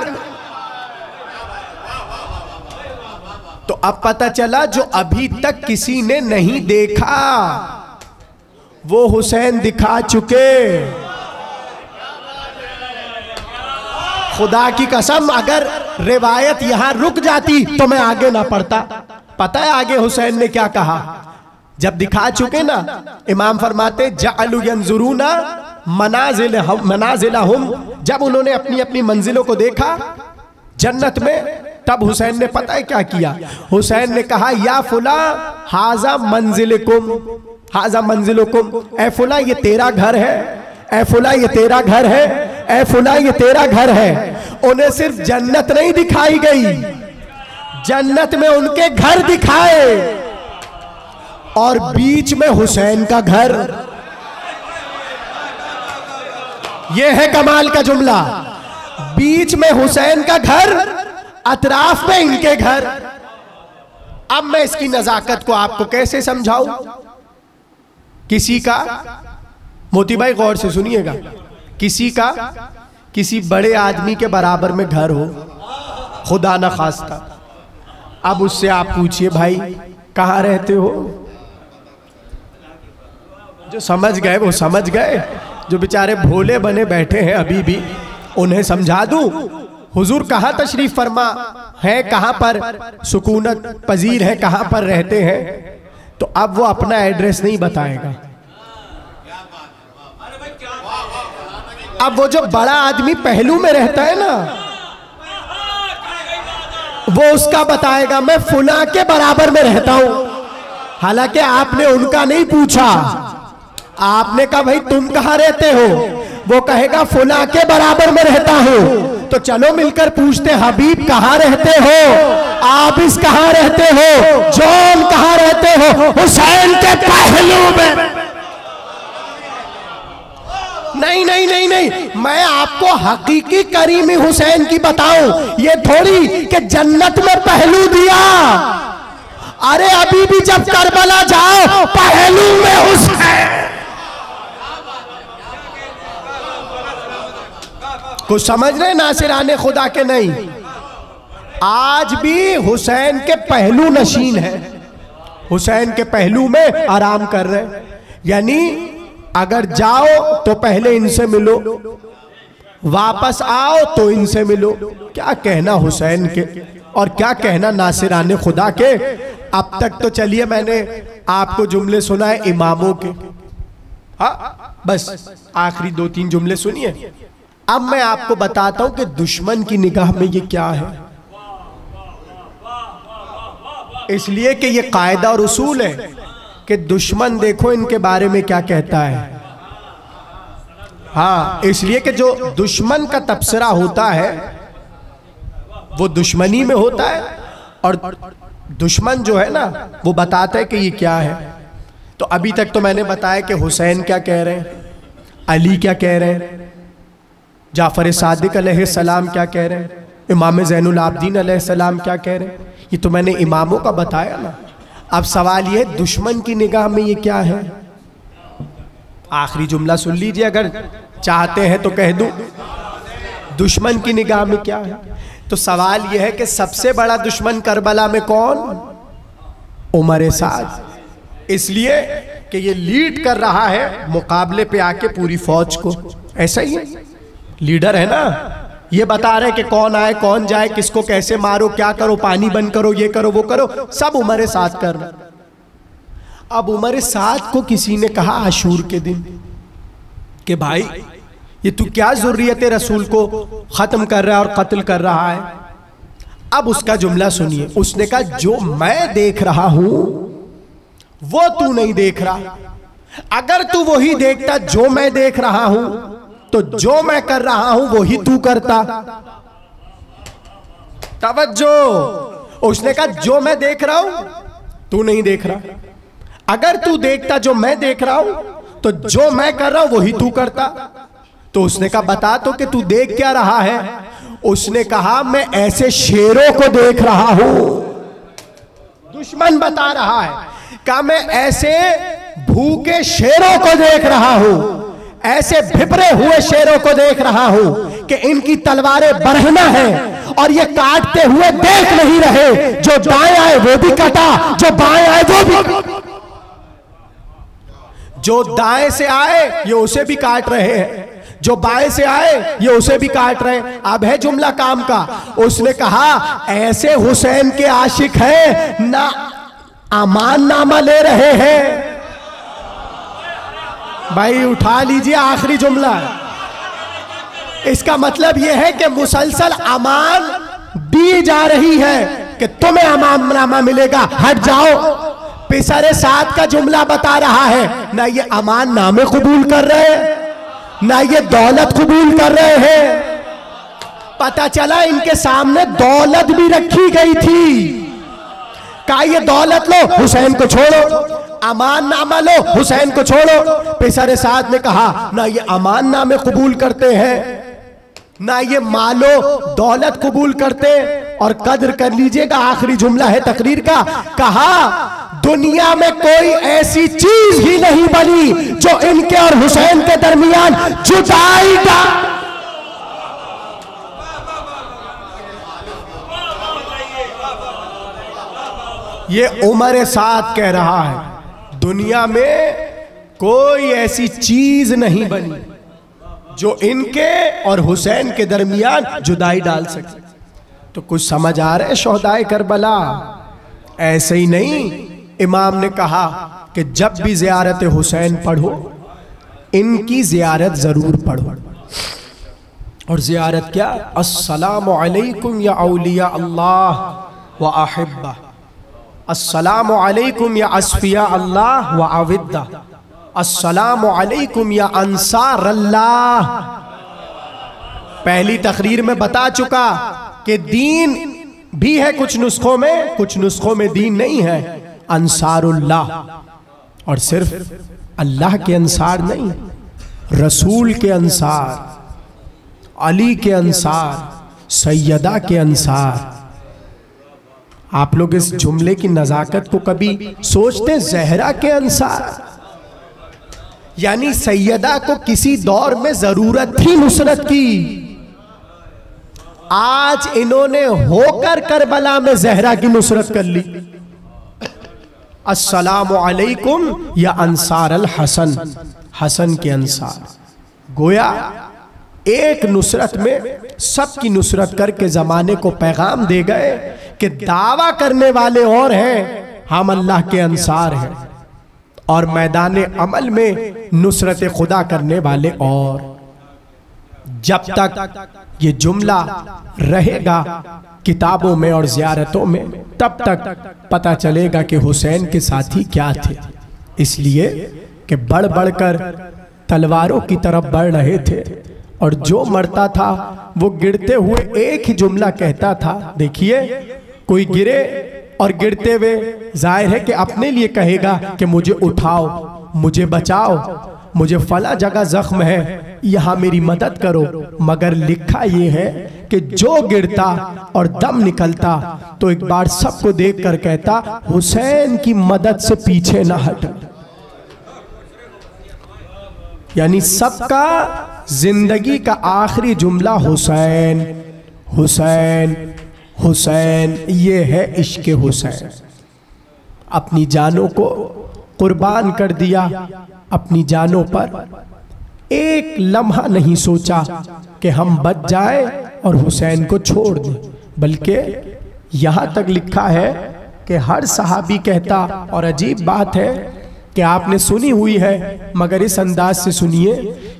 S1: तो अब पता चला जो अभी तक किसी ने नहीं देखा वो हुसैन दिखा चुके। खुदा की कसम अगर रिवायत यहां रुक जाती तो मैं आगे ना पढ़ता। पता है आगे हुसैन ने क्या कहा? जब दिखा चुके ना, इमाम फरमाते जअलू यंजुरूना मनाजिलहुम, जब उन्होंने अपनी अपनी मंजिलों को देखा जन्नत में, तब हुसैन ने पता है क्या किया? हुसैन ने कहा या फुला हाजा मंजिलकुम, हाजा मंजिलकुम, ए फुला ये तेरा घर है, ए फुला ये तेरा घर है, ए फुला ये तेरा घर है। उन्हें सिर्फ जन्नत नहीं दिखाई गई, जन्नत में उनके घर दिखाए और बीच में हुसैन का घर। यह है कमाल का जुमला, बीच में हुसैन का घर, अतराफ में इनके घर। अब मैं इसकी नजाकत को आपको कैसे समझाऊं? किसी का, मोती भाई गौर से सुनिएगा, किसी का किसी बड़े आदमी के बराबर में घर हो, खुदा ना खास्ता, अब उससे आप पूछिए भाई कहाँ रहते हो? जो समझ गए वो समझ गए, जो बेचारे भोले बने बैठे हैं अभी भी उन्हें समझा दूं हुजूर कहाँ तशरीफ फरमा है, कहाँ पर सुकूनत पजीर है, कहाँ पर रहते हैं। तो अब वो अपना एड्रेस नहीं बताएगा, अब वो जो बड़ा आदमी पहलू में रहता है ना, वो उसका बताएगा मैं फुला के बराबर में रहता हूं। हालांकि आपने उनका नहीं पूछा, आपने कहा भाई तुम कहां रहते हो, वो कहेगा फुला के बराबर में रहता हूं। तो चलो मिलकर पूछते, हबीब कहां रहते हो, आबिस कहां रहते हो, जॉन कहां रहते हो, हुसैन के पहलू में। नहीं नहीं नहीं नहीं, मैं आपको हकीकी करीमी हुसैन की बताऊं, ये थोड़ी कि जन्नत में पहलू दिया। अरे अभी भी जब करबला जाओ पहलू में हुसैन। कुछ समझ रहे नासिराने खुदा के? नहीं, आज भी हुसैन के पहलू नशीन है, हुसैन के पहलू में आराम कर रहे। यानी अगर जाओ तो पहले इनसे मिलो, वापस आओ तो इनसे मिलो। क्या कहना हुसैन के और क्या कहना नासिराने खुदा के। अब तक तो चलिए मैंने आपको जुमले सुनाए इमामों के, हाँ बस आखिरी 2-3 जुमले सुनिए। अब मैं आपको बताता हूं कि दुश्मन की निगाह में ये क्या है। इसलिए कि ये कायदा और उसूल है कि दुश्मन देखो इनके बारे में क्या कहता है। हाँ, इसलिए कि जो दुश्मन का तबसरा होता है वो दुश्मनी में होता है, और दुश्मन जो है ना वो बताता है कि ये क्या है। तो अभी तक तो मैंने बताया कि हुसैन क्या कह रहे हैं, अली क्या कह रहे हैं, जाफर सादिक अलैहिस्सलाम क्या कह रहे हैं, इमाम ज़ैनुल आबिदीन अलैहिस्सलाम क्या कह रहे हैं। ये तो मैंने इमामों का बताया ना। अब सवाल ये, दुश्मन की निगाह में ये क्या है। आखिरी जुमला सुन लीजिए, अगर चाहते हैं तो कह दूं दुश्मन की निगाह में क्या है। तो सवाल यह है कि सबसे बड़ा दुश्मन करबला में कौन? उमर साद। इसलिए कि ये लीड कर रहा है मुकाबले पे आके पूरी फौज को। ऐसा ही है, लीडर है ना, ये बता रहे कि कौन आए कौन जाए, किसको कैसे मारो, क्या करो, पानी बंद करो, ये करो वो करो, सब उमर साद कर रहा। अब उमर साद को किसी ने कहा आशूर के दिन कि भाई ये तू क्या ज़ुर्रियत रसूल को खत्म कर रहा है और कत्ल कर रहा है। अब उसका जुमला सुनिए, उसने कहा जो मैं देख रहा हूं वो तू नहीं देख रहा। अगर तू वही देखता जो मैं देख रहा हूं तो जो मैं कर रहा हूं वही तू करता। तवज्जो, उसने कहा जो मैं देख रहा हूं तू नहीं देख रहा। अगर तू देखता जो मैं देख रहा हूं तो जो मैं कर रहा हूं वही तू करता। तो उसने कहा बता तो कि तू देख क्या रहा है। उसने कहा मैं ऐसे शेरों को देख रहा हूं। दुश्मन बता रहा है, कहा मैं ऐसे भूखे शेरों को देख रहा हूं, ऐसे भिपरे हुए शेरों को देख रहा हूं कि इनकी तलवारें बरहना है और ये काटते हुए देख नहीं रहे। जो दाएं आए वो भी कटा, जो बाएं आए वो भी, जो दाएं से आए ये उसे भी काट रहे हैं, जो बाएं से आए ये उसे भी काट रहे हैं। अब है जुमला काम का। उसने कहा ऐसे हुसैन के आशिक हैं ना अमान नामा ले रहे हैं। भाई उठा लीजिए, आखिरी जुमला। इसका मतलब यह है कि मुसलसल अमान दी जा रही है कि तुम्हें अमान नामा मिलेगा, हट जाओ। पिसरे साथ का जुमला बता रहा है, ना ये अमान नामे कबूल कर रहे हैं ना ये दौलत कबूल कर रहे हैं। पता चला इनके सामने दौलत भी रखी गई थी। कहा ये दौलत लो हुसैन को छोड़ो, अमान नामा लो हुसैन को छोड़ो। पिसरे साथ ने कहा ना ये अमान नामे कबूल करते हैं ना ये मालो दौलत कबूल करते। और कद्र कर लीजिएगा, आखिरी जुमला है तकरीर का। कहा दुनिया में कोई ऐसी चीज ही नहीं बनी जो इनके और हुसैन के दरमियान जुदाई का। ये उमर साद कह रहा है दुनिया में कोई ऐसी चीज नहीं बनी जो इनके और हुसैन के दरमियान जुदाई डाल सके। तो कुछ समझ आ रहे शोहदाए करबला? ऐसे ही नहीं, इमाम ने कहा कि जब भी ज़ियारत हुसैन पढ़ो इनकी ज़ियारत जरूर पढ़ो। और ज़ियारत क्या? अस्सलामु अलैकुम या औलिया अल्लाह व अहिब्बा, अस्सलामु अलैकुम या अस्फिया अल्लाह व आविद्दा, अस्सलामु अलैकुम या अंसार अल्लाह। पहली तकरीर में बता चुका कि दीन भी है कुछ नुस्खों में, कुछ नुस्खों में दीन नहीं है। अंसारुल्लाह, और सिर्फ अल्लाह के अंसार नहीं, रसूल के अंसार, अली के अंसार, सैयदा के अंसार। आप लोग इस जुमले की नजाकत को कभी सोचते? ज़हरा के अंसार, यानी सैयदा को किसी दौर में जरूरत थी नुसरत की। आज इन्होंने होकर करबला में ज़हरा की नुसरत कर ली। अस्सलामु अलैकुम या अंसार अल हसन, हसन के अंसार। गोया एक नुसरत में सबकी नुसरत करके जमाने को पैगाम दे गए कि दावा करने वाले और हैं, हम अल्लाह के अंसार हैं, और मैदान अमल में नुसरत खुदा करने वाले और। जब तक ये जुमला रहेगा किताबों में और ज़ियारतों में, तब तक पता चलेगा कि हुसैन के साथी क्या थे। इसलिए कि बढ़ बढ़कर तलवारों की तरफ बढ़ रहे थे, और जो मरता था वो गिरते हुए एक ही जुमला कहता था। देखिए, कोई गिरे और गिरते हुए जाहिर है कि अपने लिए कहेगा कि मुझे उठाओ, मुझे बचाओ, मुझे फला जगह जख्म है, यहाँ मेरी मदद करो। मगर लिखा ये है कि जो गिरता और दम निकलता तो एक बार सबको देखकर कहता, हुसैन की मदद से पीछे ना हट। यानी सबका जिंदगी का आखिरी जुमला हुसैन, हुसैन, हुसैन। ये है इश्क हुसैन। अपनी जानों को कुर्बान कर दिया, अपनी जानों पर एक लम्हा नहीं सोचा कि हम बच जाए और हुसैन को छोड़ दें, बल्कि यहां तक लिखा है कि हर सहाबी कहता, और अजीब बात है कि आपने सुनी हुई है मगर इस अंदाज से सुनिए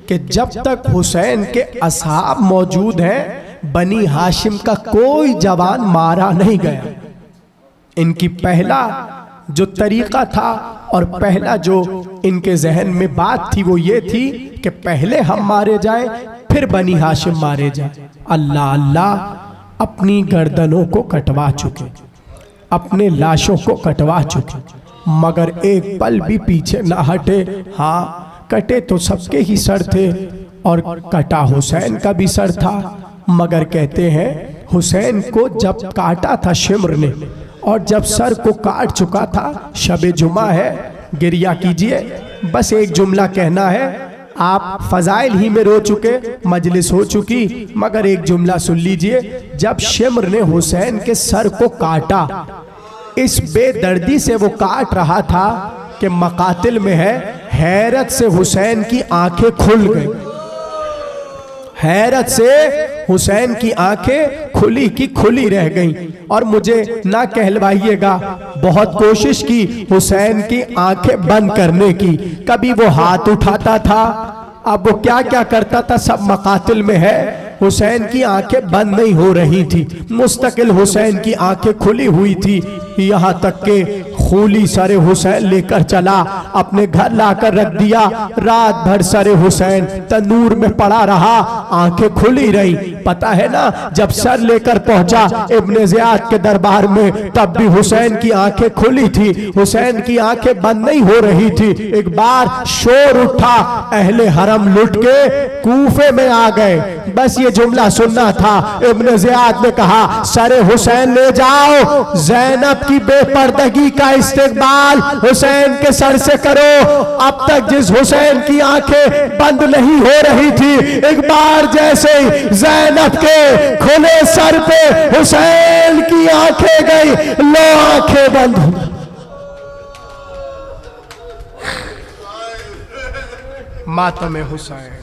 S1: कि जब तक हुसैन के असहाब मौजूद हैं, बनी हाशिम का कोई जवान मारा नहीं गया। इनकी पहला जो तरीका था और पहला जो इनके जहन में बात थी वो ये थी कि पहले हम मारे जाए, फिर बनी हाशिम मारे जाए। अल्लाह अल्लाह अपनी गर्दनों को कटवा चुके, अपने लाशों को कटवा चुके, मगर एक पल भी पीछे ना हटे। हाँ, कटे तो सबके ही सर थे, और कटा हुसैन का भी सर था। मगर कहते हैं हुसैन को जब काटा था शिम्र ने, और जब सर को काट चुका था, शबे जुमा है, गिरिया कीजिए, बस एक जुमला कहना है। आप फजाइल ही में रो चुके, मजलिस हो चुकी, मगर एक जुमला सुन लीजिए। जब शिम्र ने हुसैन के सर को काटा, इस बेदर्दी से वो काट रहा था कि मकातिल में है, हैरत से हुसैन की आंखें खुल गई। हैरत से हुसैन की आंखें खुली की खुली रह गईं। और मुझे ना कहलवाइएगा, बहुत कोशिश की हुसैन की आंखें बंद करने की। कभी वो हाथ उठाता था, अब वो क्या क्या करता था, सब मकातिल में है। हुसैन की आंखें बंद नहीं हो रही थी, मुस्तकिल हुसैन की आंखें खुली हुई थी। यहाँ तक के खूली सरे हुसैन लेकर चला, अपने घर लाकर रख दिया। रात भर सरे हुसैन तंदूर में पड़ा रहा, आंखें खुली रही। पता है ना, जब सर लेकर पहुंचा इब्ने ज़ियाद के दरबार में, तब भी हुसैन की आंखें खुली थी, हुसैन की आंखें बंद नहीं हो रही थी। एक बार शोर उठा, अहले हरम लुट के कूफे में आ गए। बस ये जुमला सुनना था। इब्ने ज़ियाद ने कहा, सरे हुसैन ले जाओ, ज़ैनब की बेपर्दगी का इस्तेमाल हुसैन के सर से करो। अब तक जिस हुसैन की आंखें बंद नहीं हो रही थी, एक बार जैसे ज़ैनब के खुले सर पे हुसैन की आंखें गई, लो आंखें बंद हो। मातम हुसैन।